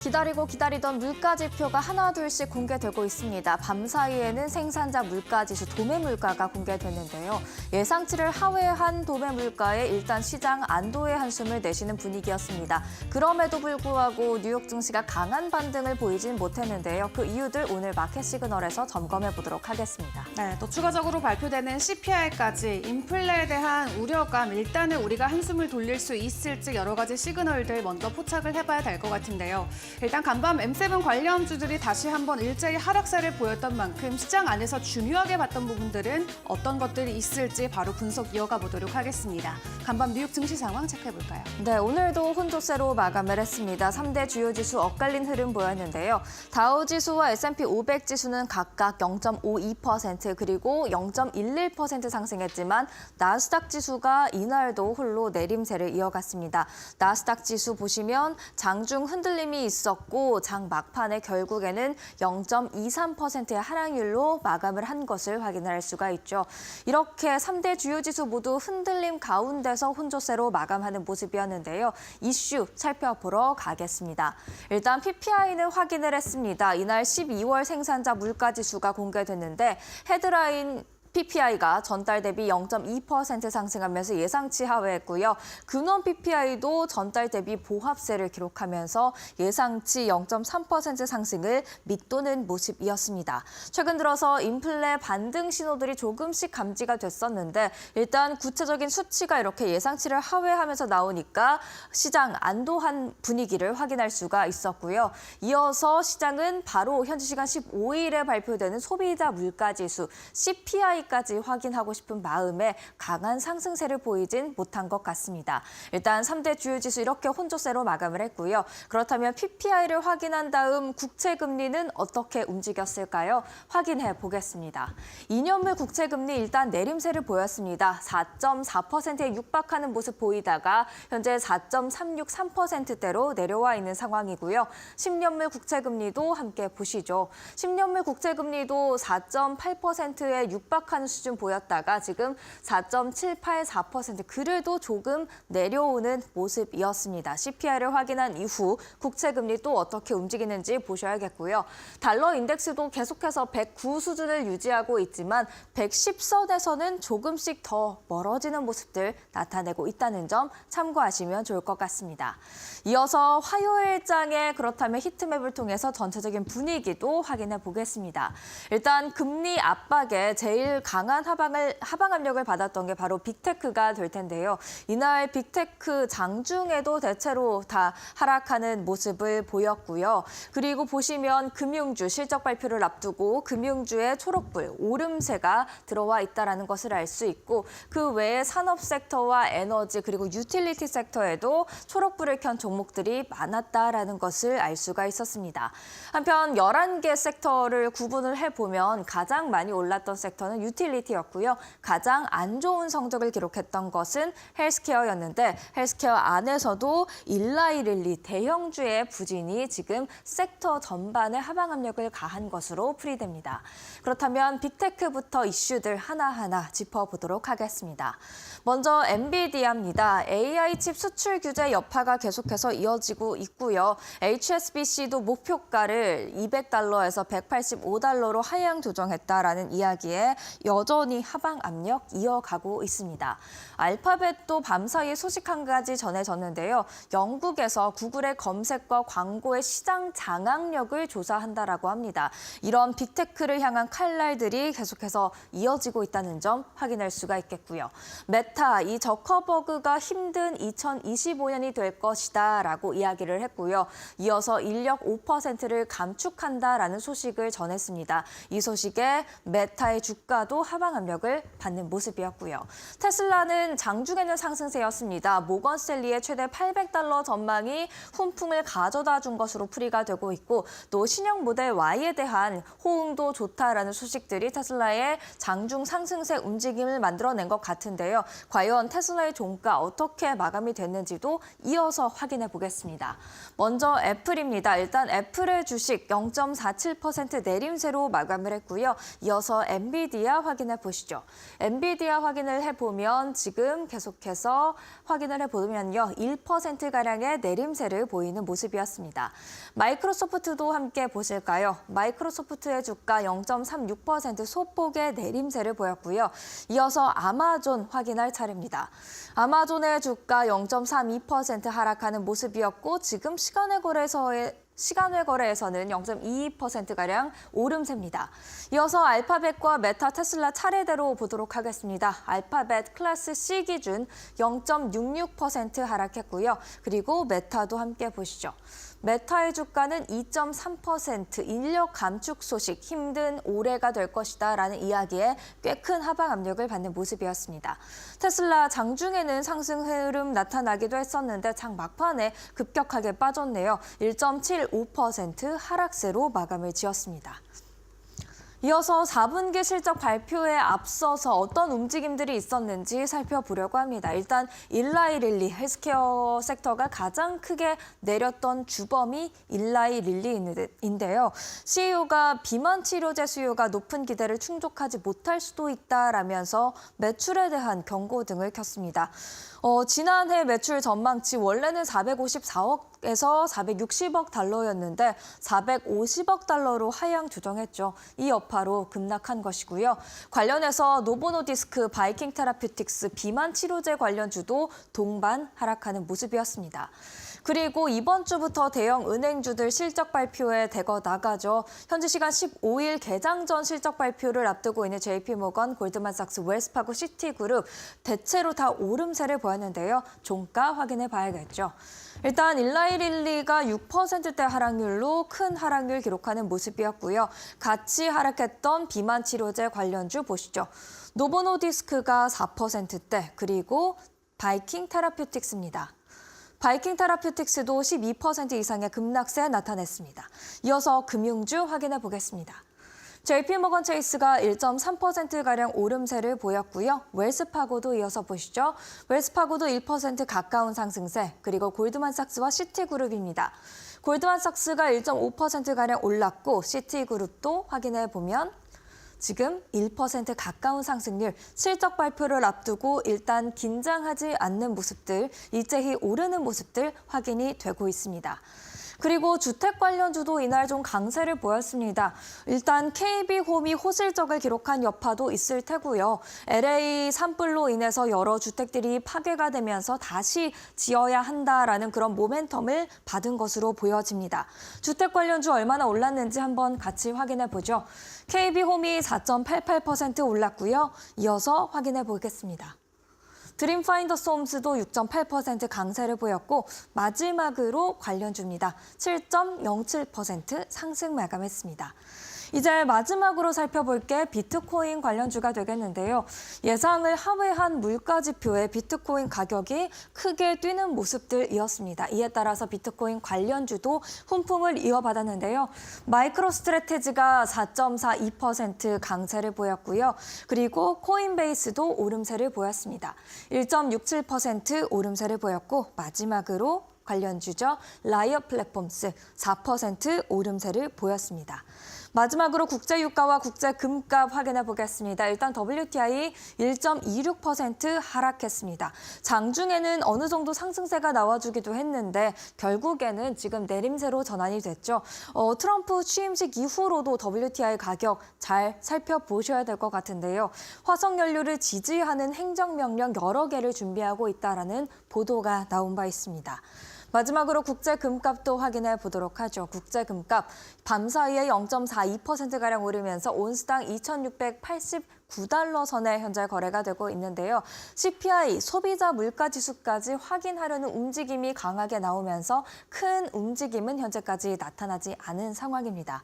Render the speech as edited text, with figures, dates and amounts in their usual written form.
기다리고 기다리던 물가 지표가 하나둘씩 공개되고 있습니다. 밤사이에는 생산자 물가지수 도매물가가 공개됐는데요. 예상치를 하회한 도매물가에 일단 시장 안도의 한숨을 내쉬는 분위기였습니다. 그럼에도 불구하고 뉴욕 증시가 강한 반등을 보이진 못했는데요. 그 이유들 오늘 마켓 시그널에서 점검해 보도록 하겠습니다. 네, 또 추가적으로 발표되는 CPI까지 인플레에 대한 우려감, 일단은 우리가 한숨을 돌릴 수 있을지 여러 가지 시그널들 먼저 포착을 해봐야 될 것 같은데요. 일단 간밤 M7 관련주들이 다시 한번 일제히 하락세를 보였던 만큼 시장 안에서 중요하게 봤던 부분들은 어떤 것들이 있을지 바로 분석 이어가 보도록 하겠습니다. 간밤 뉴욕 증시 상황 체크해볼까요? 네, 오늘도 혼조세로 마감을 했습니다. 3대 주요 지수 엇갈린 흐름 보였는데요. 다우 지수와 S&P 500 지수는 각각 0.52% 그리고 0.11% 상승했지만 나스닥 지수가 이날도 홀로 내림세를 이어갔습니다. 나스닥 지수 보시면 장중 흔들림이 있었고 장 막판에 결국에는 0.23%의 하락률로 마감을 한 것을 확인할 수가 있죠. 이렇게 3대 주요 지수 모두 흔들림 가운데서 혼조세로 마감하는 모습이었는데요. 이슈 살펴보러 가겠습니다. 일단 PPI는 확인을 했습니다. 이날 12월 생산자 물가지수가 공개됐는데 헤드라인 PPI가 전달 대비 0.2% 상승하면서 예상치 하회했고요. 근원 PPI도 전달 대비 보합세를 기록하면서 예상치 0.3% 상승을 밑도는 모습이었습니다. 최근 들어서 인플레 반등 신호들이 조금씩 감지가 됐었는데 일단 구체적인 수치가 이렇게 예상치를 하회하면서 나오니까 시장 안도한 분위기를 확인할 수가 있었고요. 이어서 시장은 바로 현지 시간 15일에 발표되는 소비자 물가지수 CPI 까지 확인하고 싶은 마음에 강한 상승세를 보이진 못한 것 같습니다. 일단 3대 주요 지수 이렇게 혼조세로 마감을 했고요. 그렇다면 PPI를 확인한 다음 국채금리는 어떻게 움직였을까요? 확인해 보겠습니다. 2년물 국채금리 일단 내림세를 보였습니다. 4.4%에 육박하는 모습 보이다가 현재 4.363%대로 내려와 있는 상황이고요. 10년물 국채금리도 함께 보시죠. 10년물 국채금리도 4.8%에 육박하는 수준 보였다가 지금 4.784% 그래도 조금 내려오는 모습이었습니다. CPI를 확인한 이후 국채금리 또 어떻게 움직이는지 보셔야겠고요. 달러 인덱스도 계속해서 109 수준을 유지하고 있지만 110선에서는 조금씩 더 멀어지는 모습들 나타내고 있다는 점 참고하시면 좋을 것 같습니다. 이어서 화요일장에 그렇다면 히트맵을 통해서 전체적인 분위기도 확인해 보겠습니다. 일단 금리 압박에 제일 강한 하방 압력을 받았던 게 바로 빅테크가 될 텐데요. 이날 빅테크 장중에도 대체로 다 하락하는 모습을 보였고요. 그리고 보시면 금융주 실적 발표를 앞두고 금융주의 초록불, 오름세가 들어와 있다는 것을 알 수 있고 그 외에 산업 섹터와 에너지 그리고 유틸리티 섹터에도 초록불을 켠 종목들이 많았다라는 것을 알 수가 있었습니다. 한편 11개 섹터를 구분을 해보면 가장 많이 올랐던 섹터는 유틸리티였고요. 가장 안 좋은 성적을 기록했던 것은 헬스케어였는데 헬스케어 안에서도 일라이릴리 대형주의 부진이 지금 섹터 전반에 하방 압력을 가한 것으로 풀이됩니다. 그렇다면 빅테크부터 이슈들 하나하나 짚어보도록 하겠습니다. 먼저 엔비디아입니다. AI 칩 수출 규제 여파가 계속해서 이어지고 있고요. HSBC도 목표가를 $200에서 $185로 하향 조정했다라는 이야기에 여전히 하방 압력 이어가고 있습니다. 알파벳도 밤사이에 소식 한 가지 전해졌는데요. 영국에서 구글의 검색과 광고의 시장 장악력을 조사한다라고 합니다. 이런 빅테크를 향한 칼날들이 계속해서 이어지고 있다는 점 확인할 수가 있겠고요. 메타, 이 저커버그가 힘든 2025년이 될 것이다라고 이야기를 했고요. 이어서 인력 5%를 감축한다라는 소식을 전했습니다. 이 소식에 메타의 주가도 하방 압력을 받는 모습이었고요. 테슬라는 장중에는 상승세였습니다. 모건스탠리의 최대 $800 전망이 훈풍을 가져다 준 것으로 풀이가 되고 있고 또 신형 모델 Y에 대한 호응도 좋다라는 소식들이 테슬라의 장중 상승세 움직임을 만들어낸 것 같은데요. 과연 테슬라의 종가 어떻게 마감이 됐는지도 이어서 확인해 보겠습니다. 먼저 애플입니다. 일단 애플의 주식 0.47% 내림세로 마감을 했고요. 이어서 엔비디아, 엔비디아 확인해 보시죠. 엔비디아 확인을 해보면 지금 계속해서 확인을 해보면요. 1%가량의 내림세를 보이는 모습이었습니다. 마이크로소프트도 함께 보실까요? 마이크로소프트의 주가 0.36% 소폭의 내림세를 보였고요. 이어서 아마존 확인할 차례입니다. 아마존의 주가 0.32% 하락하는 모습이었고 지금 시간외 거래에서는 0.22%가량 오름세입니다. 이어서 알파벳과 메타, 테슬라 차례대로 보도록 하겠습니다. 알파벳 클래스 C 기준 0.66% 하락했고요. 그리고 메타도 함께 보시죠. 메타의 주가는 2.3% 인력 감축 소식 힘든 올해가 될 것이다라는 이야기에 꽤 큰 하방 압력을 받는 모습이었습니다. 테슬라 장중에는 상승 흐름 나타나기도 했었는데 장 막판에 급격하게 빠졌네요. 1.75% 하락세로 마감을 지었습니다. 이어서 4분기 실적 발표에 앞서서 어떤 움직임들이 있었는지 살펴보려고 합니다. 일단 일라이 릴리 헬스케어 섹터가 가장 크게 내렸던 주범이 일라이 릴리인데요. CEO가 비만 치료제 수요가 높은 기대를 충족하지 못할 수도 있다라면서 매출에 대한 경고 등을 켰습니다. 지난해 매출 전망치 원래는 454억에서 460억 달러였는데 450억 달러로 하향 조정했죠. 이 여파로 급락한 것이고요. 관련해서 노보노디스크, 바이킹 테라퓨틱스, 비만 치료제 관련주도 동반 하락하는 모습이었습니다. 그리고 이번 주부터 대형 은행주들 실적 발표에 대거 나가죠. 현지 시간 15일 개장 전 실적 발표를 앞두고 있는 JP모건, 골드만삭스, 웰스파고, 시티그룹 대체로 다 오름세를 보였는데요. 종가 확인해 봐야겠죠. 일단 일라이 릴리가 6%대 하락률로 큰 하락률 기록하는 모습이었고요. 같이 하락했던 비만 치료제 관련주 보시죠. 노보노디스크가 4%대, 그리고 바이킹 테라퓨틱스입니다. 바이킹 테라퓨틱스도 12% 이상의 급락세 나타냈습니다. 이어서 금융주 확인해 보겠습니다. JP모건 체이스가 1.3%가량 오름세를 보였고요. 웰스파고도 이어서 보시죠. 웰스파고도 1% 가까운 상승세, 그리고 골드만삭스와 시티그룹입니다. 골드만삭스가 1.5%가량 올랐고 시티그룹도 확인해 보면 지금 1% 가까운 상승률, 실적 발표를 앞두고 일단 긴장하지 않는 모습들, 일제히 오르는 모습들 확인이 되고 있습니다. 그리고 주택 관련주도 이날 좀 강세를 보였습니다. 일단 KB홈이 호실적을 기록한 여파도 있을 테고요. LA 산불로 인해서 여러 주택들이 파괴가 되면서 다시 지어야 한다라는 그런 모멘텀을 받은 것으로 보여집니다. 주택 관련주 얼마나 올랐는지 한번 같이 확인해 보죠. KB홈이 4.88% 올랐고요. 이어서 확인해 보겠습니다. 드림파인더스 홈스도 6.8% 강세를 보였고 마지막으로 관련주입니다. 7.07% 상승 마감했습니다. 이제 마지막으로 살펴볼 게 비트코인 관련주가 되겠는데요. 예상을 하회한 물가지표에 비트코인 가격이 크게 뛰는 모습들이었습니다. 이에 따라서 비트코인 관련주도 훈풍을 이어받았는데요. 마이크로스트래테지가 4.42% 강세를 보였고요. 그리고 코인베이스도 오름세를 보였습니다. 1.67% 오름세를 보였고 마지막으로 관련주죠. 라이엇 플랫폼스 4% 오름세를 보였습니다. 마지막으로 국제유가와 국제금값 확인해 보겠습니다. 일단 WTI 1.26% 하락했습니다. 장중에는 어느 정도 상승세가 나와주기도 했는데 결국에는 지금 내림세로 전환이 됐죠. 트럼프 취임식 이후로도 WTI 가격 잘 살펴보셔야 될 것 같은데요. 화석연료를 지지하는 행정명령 여러 개를 준비하고 있다라는 보도가 나온 바 있습니다. 마지막으로 국제금값도 확인해 보도록 하죠. 국제금값 밤사이에 0.42%가량 오르면서 온스당 2,689달러 선에 현재 거래가 되고 있는데요. CPI, 소비자 물가지수까지 확인하려는 움직임이 강하게 나오면서 큰 움직임은 현재까지 나타나지 않은 상황입니다.